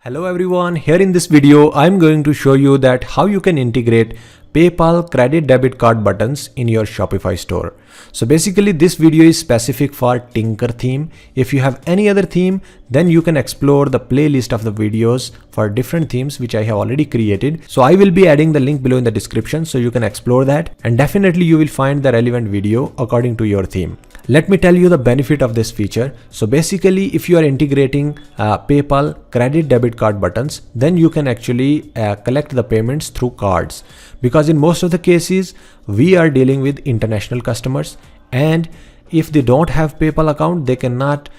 Hello everyone, here in this video I'm going to show you that how you can integrate PayPal credit debit card buttons in your Shopify store. So basically this video is specific for Tinker theme. If you have any other theme, then you can explore the playlist of the videos for different themes which I have already created. So I will be adding the link below in the description so you can explore that, and definitely you will find the relevant video according to your theme. Let me tell you the benefit of this feature. So basically if you are integrating PayPal credit debit card buttons, then you can actually collect the payments through cards, because in most of the cases we are dealing with international customers, and if they don't have PayPal account they cannot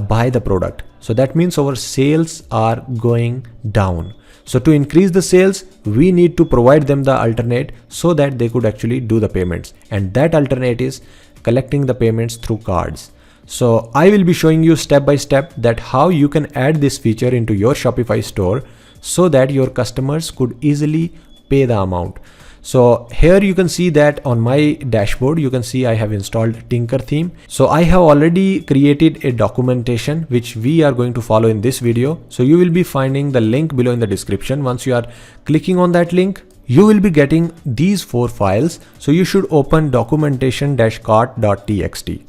buy the product. So that means our sales are going down. So to increase the sales, we need to provide them the alternate so that they could actually do the payments, and that alternate is collecting the payments through cards. So I will be showing you step by step that how you can add this feature into your Shopify store so that your customers could easily pay the amount. So here you can see that on my dashboard, you can see I have installed Tinker theme. So I have already created a documentation which we are going to follow in this video. So you will be finding the link below in the description. Once you are clicking on that link, you will be getting these 4 files. So you should open documentation-cart.txt.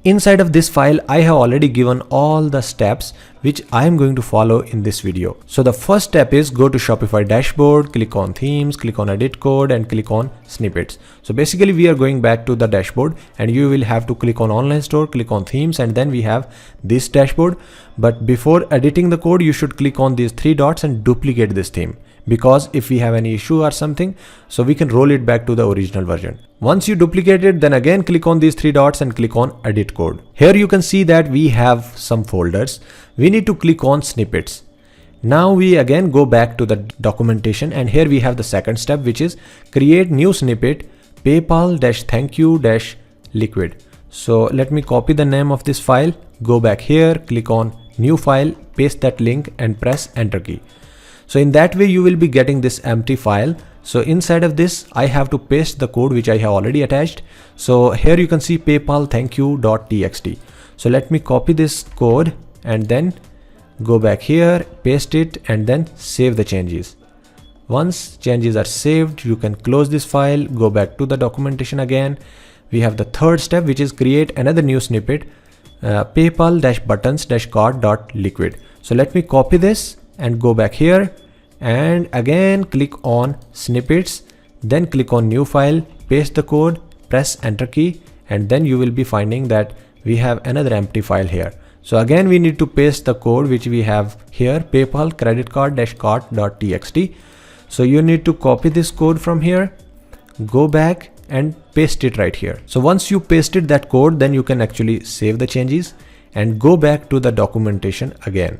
Inside of this file, I have already given all the steps which I am going to follow in this video. So the first step is go to Shopify dashboard, click on themes, click on edit code and click on snippets. So basically we are going back to the dashboard, and you will have to click on online store, click on themes, and then we have this dashboard. But before editing the code, you should click on these 3 dots and duplicate this theme, because if we have any issue or something, so we can roll it back to the original version. Once you duplicate it, then again click on these 3 dots and click on edit code. Here you can see that we have some folders. We need to click on snippets. Now we again go back to the documentation, and here we have the second step, which is create new snippet PayPal-thank-you-liquid. So let me copy the name of this file, go back here, click on new file, paste that link and press enter key. So in that way you will be getting this empty file. So inside of this I have to paste the code which I have already attached. So here you can see PayPal thank-you.txt. So let me copy this code and then go back here, paste it, and then save the changes. Once changes are saved, you can close this file, go back to the documentation again. We have the third step, which is create another new snippet PayPal-buttons-cart.liquid. So let me copy this and go back here and again click on snippets, then click on new file, paste the code, press enter key, and then you will be finding that we have another empty file here. So again we need to paste the code which we have here, PayPal credit card-cart.txt. So you need to copy this code from here, go back and paste it right here. So once you pasted that code, then you can actually save the changes and go back to the documentation again.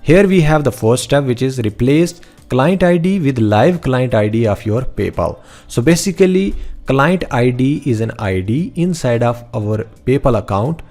Here we have the first step, which is replace client ID with live client ID of your PayPal. So basically client ID is an ID inside of our PayPal account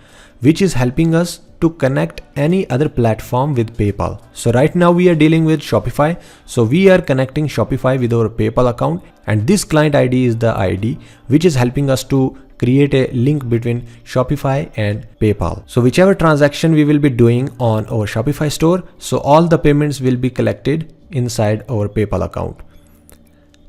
which is helping us to connect any other platform with PayPal. So right now we are dealing with Shopify. So we are connecting Shopify with our PayPal account, and this client ID is the ID which is helping us to create a link between Shopify and PayPal. So whichever transaction we will be doing on our Shopify store, so all the payments will be collected inside our PayPal account.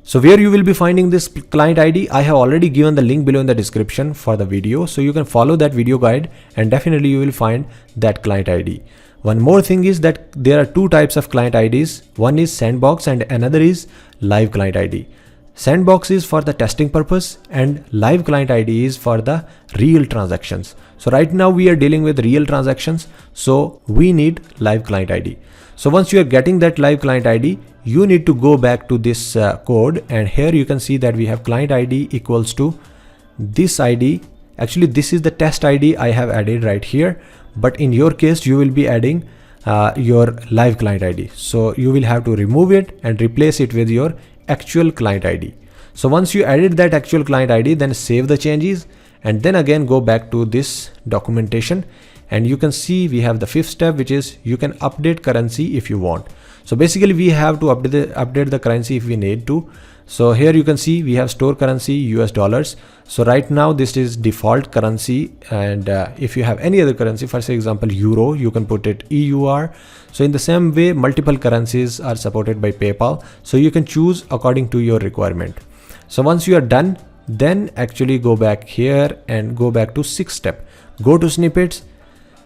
So where you will be finding this client ID, I have already given the link below in the description for the video. So you can follow that video guide and definitely you will find that client ID. One more thing is that there are 2 types of client IDs. One is sandbox and another is live client ID. Sandbox is for the testing purpose and live client ID is for the real transactions. So right now we are dealing with real transactions, so we need live client ID. So once you are getting that live client ID, you need to go back to this code, and here you can see that we have client ID equals to this ID. Actually this is the test ID I have added right here, but in your case you will be adding your live client ID. So you will have to remove it and replace it with your actual client ID. So once you added that actual client ID, then save the changes and then again go back to this documentation, and you can see we have the 5th step, which is you can update currency if you want. So basically we have to update the currency if we need to. So here you can see we have store currency US dollars. So right now this is default currency, and if you have any other currency, for example euro, you can put it EUR. So in the same way, multiple currencies are supported by PayPal. So you can choose according to your requirement. So once you are done, then actually go back here and go back to 6th step. Go to snippets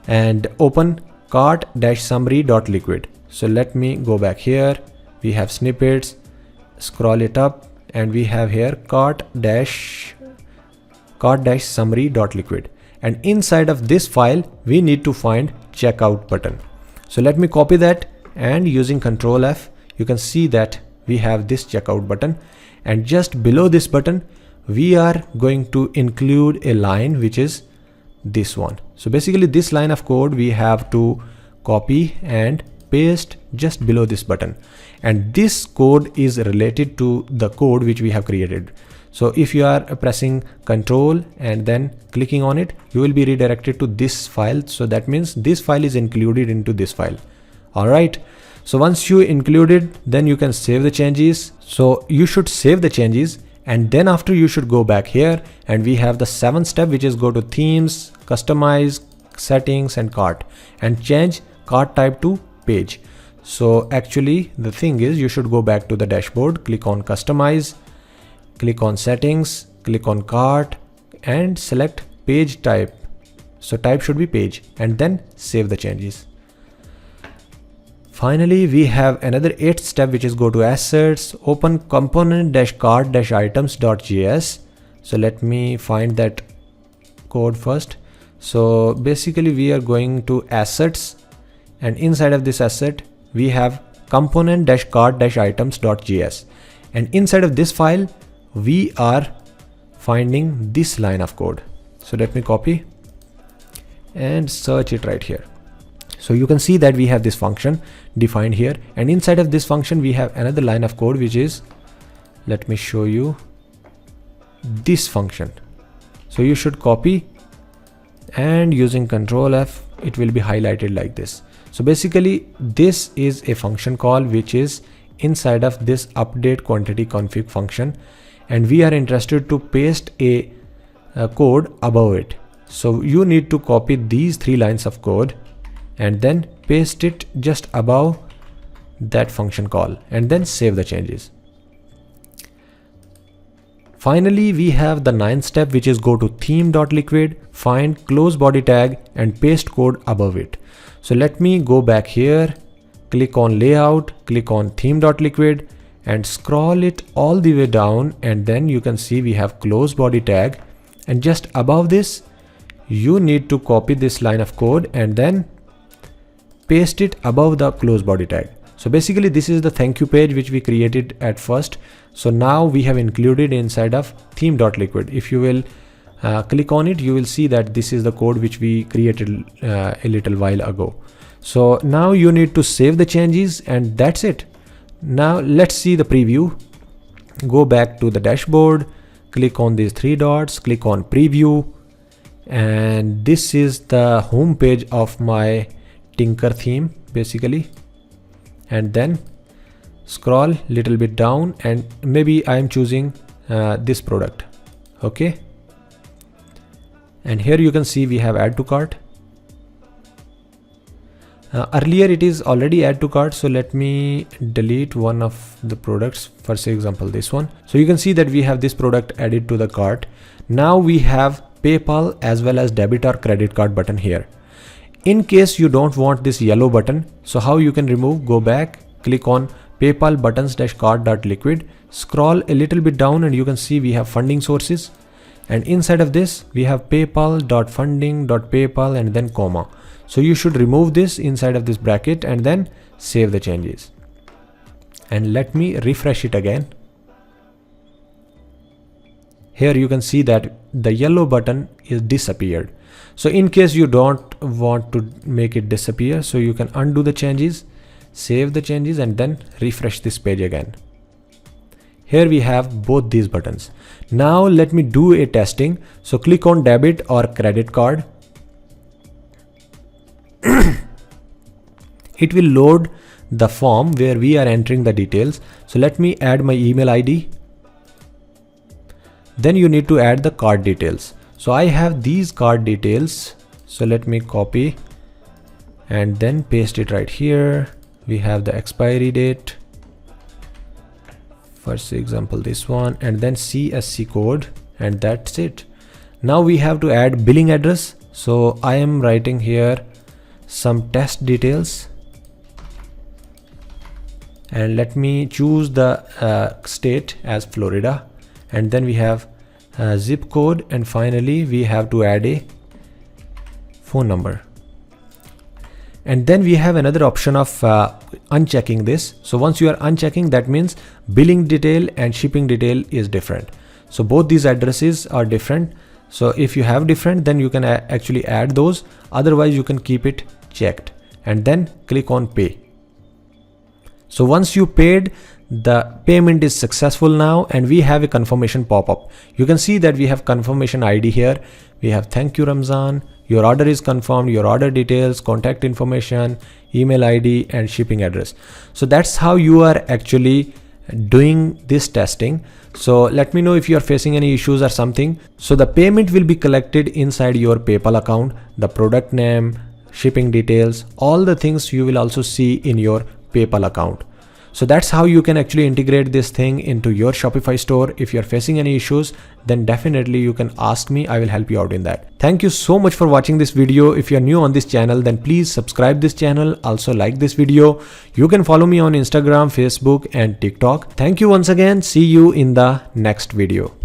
and open cart-summary.liquid. So let me go back here. We have snippets, scroll it up, and we have here cart-summary.liquid. And inside of this file, we need to find checkout button. So let me copy that, and using Control F, you can see that we have this checkout button. And just below this button, we are going to include a line which is this one. So basically this line of code we have to copy and paste just below this button. And this code is related to the code which we have created. So if you are pressing Control and then clicking on it, you will be redirected to this file. So that means this file is included into this file. All right. So once you include it, then you can save the changes. So you should save the changes, and then after you should go back here, and we have the 7th step, which is go to themes, customize, settings, and cart, and change cart type to page. So actually the thing is, you should go back to the dashboard, click on customize, click on settings, click on cart, and select page type. So type should be page, and then save the changes. Finally, we have another 8th step, which is go to assets, open component-cart-items.js. So let me find that code first. So basically we are going to assets, and inside of this asset, we have component-cart-items.js. And inside of this file, we are finding this line of code. So let me copy and search it right here. So you can see that we have this function defined here, and inside of this function we have another line of code, which is, let me show you, this function. So you should copy, and using Control F, it will be highlighted like this. So basically this is a function call which is inside of this update quantity config function, and we are interested to paste a code above it. So you need to copy these 3 lines of code and then paste it just above that function call, and then save the changes. Finally, we have the 9th step, which is go to theme.liquid, find close body tag, and paste code above it. So let me go back here, click on layout, click on theme.liquid, and scroll it all the way down, and then you can see we have close body tag, and just above this you need to copy this line of code and then paste it above the close body tag. So basically this is the thank you page which we created at first. So now we have included inside of theme.liquid. If you will click on it, you will see that this is the code which we created a little while ago. So now you need to save the changes, and that's it. Now let's see the preview. Go back to the dashboard, click on these 3 dots, click on preview, and this is the home page of my Tinker theme basically. And then scroll little bit down, and maybe I am choosing this product. Okay, and here you can see we have add to cart. Earlier it is already add to cart, so let me delete one of the products, for example this one. So you can see that we have this product added to the cart. Now we have PayPal as well as debit or credit card button here. In case you don't want this yellow button, so how you can remove? Go back, click on PayPal buttons-cart.liquid, scroll a little bit down, and you can see we have funding sources, and inside of this we have paypal.funding.paypal and then comma. So you should remove this inside of this bracket and then save the changes. And let me refresh it again. Here you can see that the yellow button is disappeared. So in case you don't want to make it disappear, so you can undo the changes, save the changes, and then refresh this page again. Here we have both these buttons. Now let me do a testing. So click on debit or credit card. It will load the form where we are entering the details. So let me add my email ID. Then you need to add the card details. So I have these card details. So let me copy and then paste it right here. We have the expiry date, for example this one, and then CSC code, and that's it. Now we have to add billing address. So I am writing here some test details, and let me choose the state as Florida, and then we have zip code, and finally we have to add a phone number. And then we have another option of unchecking this. So once you are unchecking, that means billing detail and shipping detail is different. So both these addresses are different. So if you have different, then you can actually add those. Otherwise you can keep it checked, and then click on pay. So once you paid, the payment is successful now, and we have a confirmation pop-up. You can see that we have confirmation ID here. We have thank you Ramzan, your order is confirmed, your order details, contact information, email ID, and shipping address. So that's how you are actually doing this testing. So let me know if you are facing any issues or something. So the payment will be collected inside your PayPal account, the product name, shipping details, all the things you will also see in your PayPal account. So that's how you can actually integrate this thing into your Shopify store. If you're facing any issues, then definitely you can ask me. I will help you out in that. Thank you so much for watching this video. If you're new on this channel, then please subscribe this channel. Also like this video. You can follow me on Instagram, Facebook, and TikTok. Thank you once again. See you in the next video.